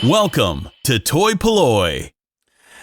Welcome to toy-polloi.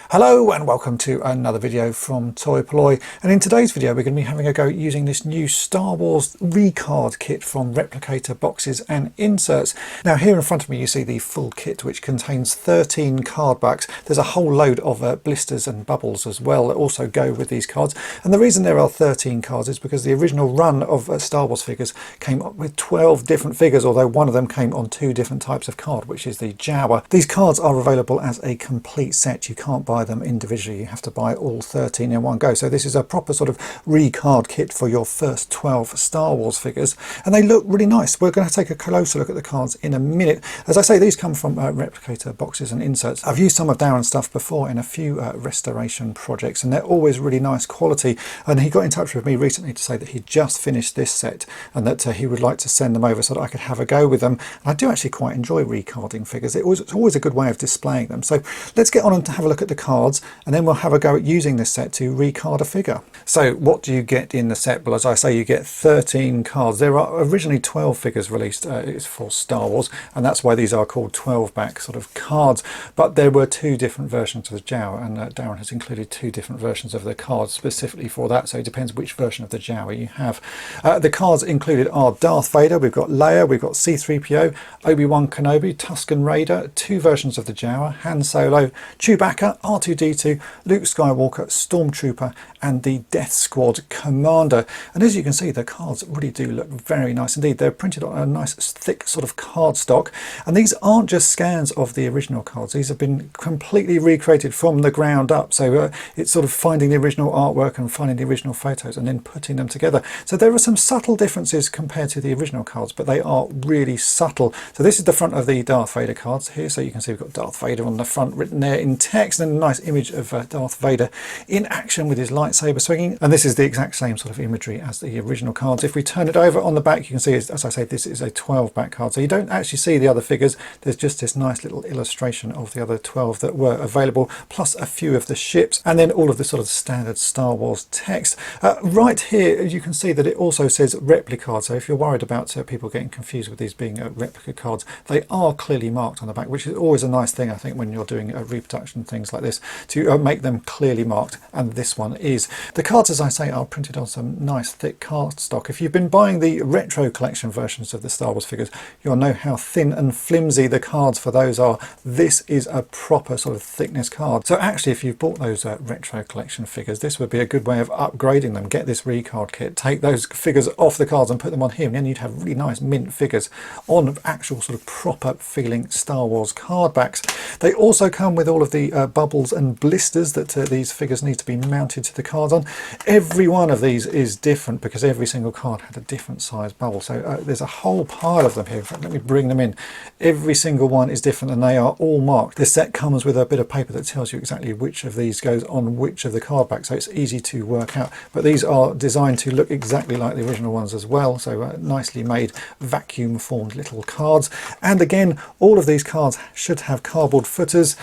Hello and welcome to another video from toy-polloi, and in today's video we're going to be having a go using this new Star Wars recard kit from Replicator Boxes and Inserts. Now here in front of me you see the full kit, which contains 13 card backs. There's a whole load of blisters and bubbles as well that also go with these cards, and the reason there are 13 cards is because the original run of Star Wars figures came up with 12 different figures, although one of them came on 2 different types of card, which is the Jawa. These cards are available as a complete set. You can't buy them individually, you have to buy all 13 in one go. So this is a proper sort of recard kit for your first 12 Star Wars figures, and they look really nice. We're going to take a closer look at the cards in a minute. As I say, these come from Replicator Boxes and Inserts. I've used some of Darren's stuff before in a few restoration projects, and they're always really nice quality, and he got in touch with me recently to say that he just finished this set and that he would like to send them over so that I could have a go with them. And I do actually quite enjoy recarding figures. It's always a good way of displaying them. So let's get on and have a look at the cards, and then we'll have a go at using this set to recard a figure. So what do you get in the set? Well, as I say, you get 13 cards. There are originally 12 figures released it's for Star Wars, and that's why these are called 12 back sort of cards. But there were 2 different versions of the Jawa, and Darren has included 2 different versions of the cards specifically for that, so it depends which version of the Jawa you have. The cards included are Darth Vader, we've got Leia, we've got C-3PO, Obi-Wan Kenobi, Tusken Raider, 2 versions of the Jawa, Han Solo, Chewbacca, R2-D2, Luke Skywalker, Stormtrooper, and the Death Squad Commander. And as you can see, the cards really do look very nice indeed. They're printed on a nice thick sort of cardstock, and these aren't just scans of the original cards. These have been completely recreated from the ground up, so it's sort of finding the original artwork and finding the original photos and then putting them together. So there are some subtle differences compared to the original cards, but they are really subtle. So this is the front of the Darth Vader cards here, so you can see we've got Darth Vader on the front written there in text, and a nice image of Darth Vader in action with his lightsaber swinging, and this is the exact same sort of imagery as the original cards. If we turn it over on the back, you can see, as I say, this is a 12 back card, so you don't actually see the other figures. There's just this nice little illustration of the other 12 that were available, plus a few of the ships, and then all of the sort of standard Star Wars text. Right here you can see that it also says Replicard, so if you're worried about people getting confused with these being replica cards, they are clearly marked on the back, which is always a nice thing, I think, when you're doing a reproduction, things like this, to make them clearly marked, and this one is. The cards, as I say, are printed on some nice thick cardstock. If you've been buying the retro collection versions of the Star Wars figures, you'll know how thin and flimsy the cards for those are. This is a proper sort of thickness card. So actually, if you've bought those retro collection figures, this would be a good way of upgrading them. Get this recard kit, take those figures off the cards and put them on here, and then you'd have really nice mint figures on actual sort of proper feeling Star Wars card backs. They also come with all of the bubbles and blisters that these figures need to be mounted to the cards on. Every one of these is different because every single card had a different size bubble, so there's a whole pile of them here. In fact, let me bring them in. Every single one is different, and they are all marked. This set comes with a bit of paper that tells you exactly which of these goes on which of the card backs, so it's easy to work out. But these are designed to look exactly like the original ones as well, so nicely made vacuum formed little cards. And again, all of these cards should have cardboard footers,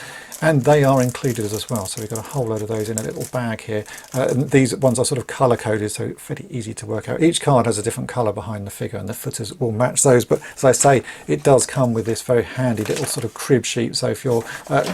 and they are included as well, so we've got a whole load of those in a little bag here. And these ones are sort of color coded, so fairly easy to work out. Each card has a different color behind the figure, and the footers will match those. But as I say, it does come with this very handy little sort of crib sheet, so if you're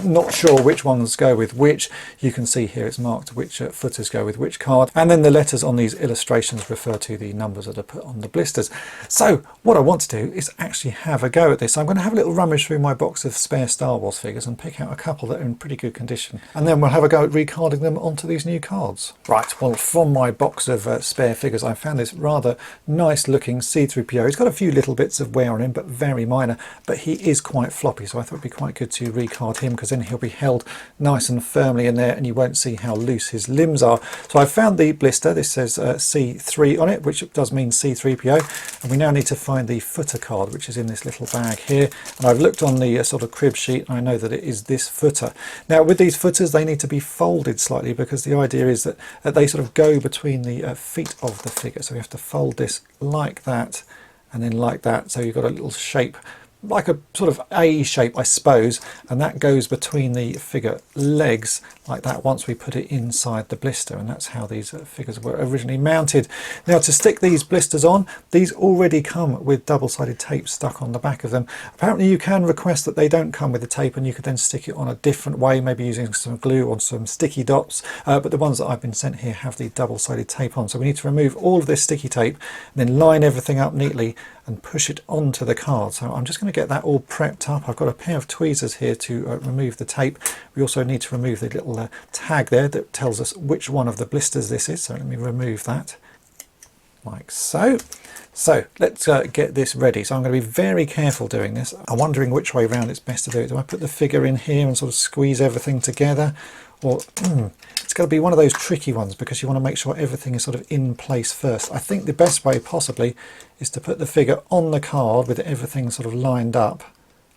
not sure which ones go with which, you can see here it's marked which footers go with which card, and then the letters on these illustrations refer to the numbers that are put on the blisters. So what I want to do is actually have a go at this. So I'm going to have a little rummage through my box of spare Star Wars figures and pick out a couple that are in pretty good condition, and then we'll have a go at recarding them onto these new cards. Right, well, from my box of spare figures, I found this rather nice looking C-3PO. He's got a few little bits of wear on him, but very minor, but he is quite floppy, so I thought it'd be quite good to recard him, because then he'll be held nice and firmly in there and you won't see how loose his limbs are. So I found the blister. This says C3 on it, which does mean C-3PO, and we now need to find the footer card, which is in this little bag here, and I've looked on the sort of crib sheet, and I know that it is this footer. Now with these footers, they need to be folded slightly, because the idea is that they sort of go between the feet of the figure, so we have to fold this like that and then like that, so you've got a little shape like a sort of A shape, I suppose, and that goes between the figure legs like that once we put it inside the blister, and that's how these figures were originally mounted. Now, to stick these blisters on, these already come with double-sided tape stuck on the back of them. Apparently you can request that they don't come with the tape, and you could then stick it on a different way, maybe using some glue or some sticky dots, but the ones that I've been sent here have the double-sided tape on. So we need to remove all of this sticky tape and then line everything up neatly and push it onto the card. So I'm just going to get that all prepped up. I've got a pair of tweezers here to remove the tape. We also need to remove the little tag there that tells us which one of the blisters this is. So let me remove that like so. So let's get this ready. So I'm going to be very careful doing this. I'm wondering which way round it's best to do it. Do I put the figure in here and sort of squeeze everything together? Or it's going to be one of those tricky ones because you want to make sure everything is sort of in place first. I think the best way possibly is to put the figure on the card with everything sort of lined up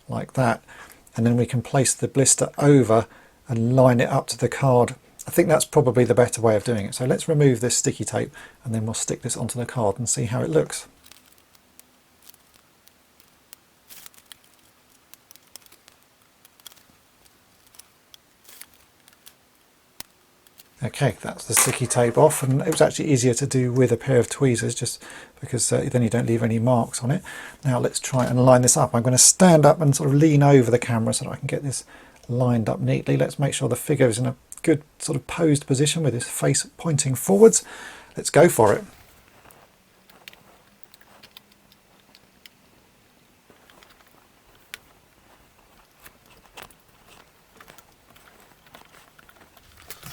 like that, and then we can place the blister over and line it up to the card. I think that's probably the better way of doing it. So let's remove this sticky tape and then we'll stick this onto the card and see how it looks. Okay, that's the sticky tape off, and it was actually easier to do with a pair of tweezers just because then you don't leave any marks on it. Now let's try and line this up. I'm going to stand up and sort of lean over the camera so that I can get this lined up neatly. Let's make sure the figure is in a good sort of posed position with his face pointing forwards. Let's go for it.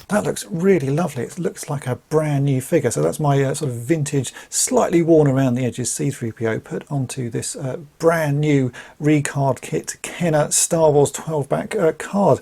That looks really lovely. It looks like a brand new figure. So that's my sort of vintage, slightly worn around the edges C-3PO put onto this brand new recard kit Kenner Star Wars 12-back card.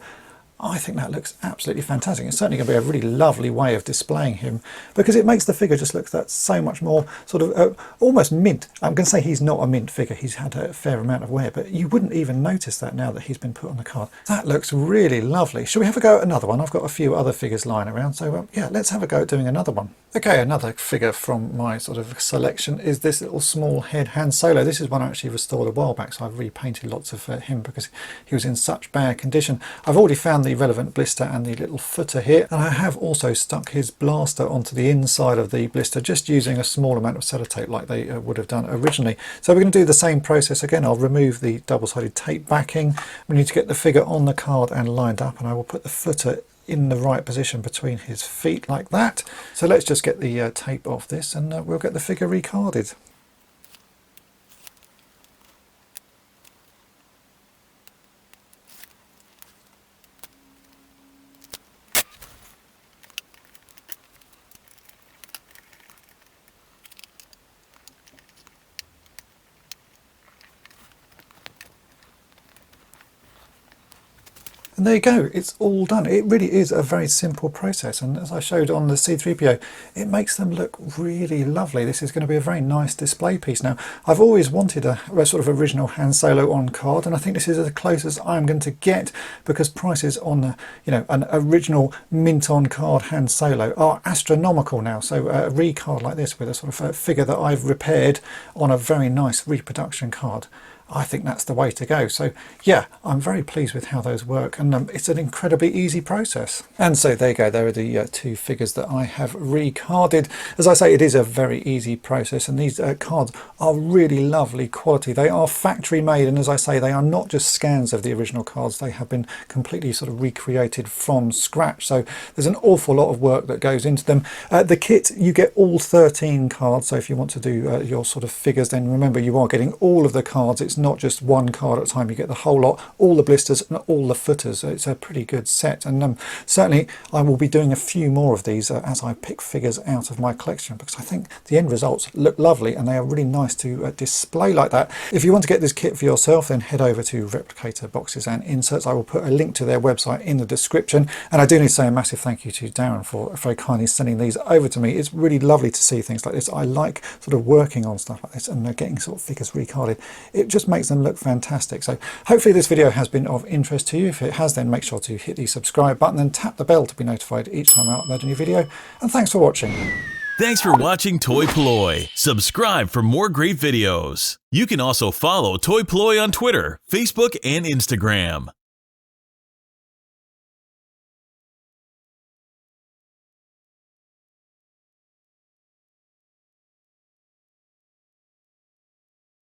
I think that looks absolutely fantastic. It's certainly going to be a really lovely way of displaying him because it makes the figure just look that so much more sort of almost mint. I'm going to say he's not a mint figure. He's had a fair amount of wear, but you wouldn't even notice that now that he's been put on the card. That looks really lovely. Shall we have a go at another one? I've got a few other figures lying around, so yeah, let's have a go at doing another one. Okay, another figure from my sort of selection is this little small head Han Solo. This is one I actually restored a while back, so I've repainted lots of him because he was in such bad condition. I've already found the relevant blister and the little footer here, and I have also stuck his blaster onto the inside of the blister just using a small amount of sellotape like they would have done originally. So we're going to do the same process again. I'll remove the double-sided tape backing. We need to get the figure on the card and lined up, and I will put the footer in the right position between his feet like that. So let's just get the tape off this and we'll get the figure recarded. And there you go, it's all done. It really is a very simple process, and as I showed on the C-3PO, it makes them look really lovely. This is going to be a very nice display piece. Now, I've always wanted a sort of original Han Solo on card, and I think this is as close as I'm going to get because prices on an original mint on card Han Solo are astronomical now. So a recard like this with a sort of a figure that I've repaired on a very nice reproduction card, I think that's the way to go. So yeah, I'm very pleased with how those work, and it's an incredibly easy process. And so there you go, there are the two figures that I have recarded. As I say, it is a very easy process, and these cards are really lovely quality. They are factory made, and as I say, they are not just scans of the original cards. They have been completely sort of recreated from scratch. So there's an awful lot of work that goes into them. The kit, you get all 13 cards. So if you want to do your sort of figures, then remember you are getting all of the cards. It's not just one card at a time. You get the whole lot, all the blisters and all the footers. It's a pretty good set, and certainly I will be doing a few more of these as I pick figures out of my collection, because I think the end results look lovely and they are really nice to display like that. If you want to get this kit for yourself, then head over to Replicator Boxes and Inserts. I will put a link to their website in the description, and I do need to say a massive thank you to Darren for very kindly sending these over to me. It's really lovely to see things like this. I like sort of working on stuff like this and getting sort of figures recarded. It just makes them look fantastic. So hopefully this video has been of interest to you. If it has, then make sure to hit the subscribe button and tap the bell to be notified each time I upload a new video. And thanks for watching. Thanks for watching toy-polloi. Subscribe for more great videos. You can also follow toy-polloi on Twitter, Facebook, and Instagram.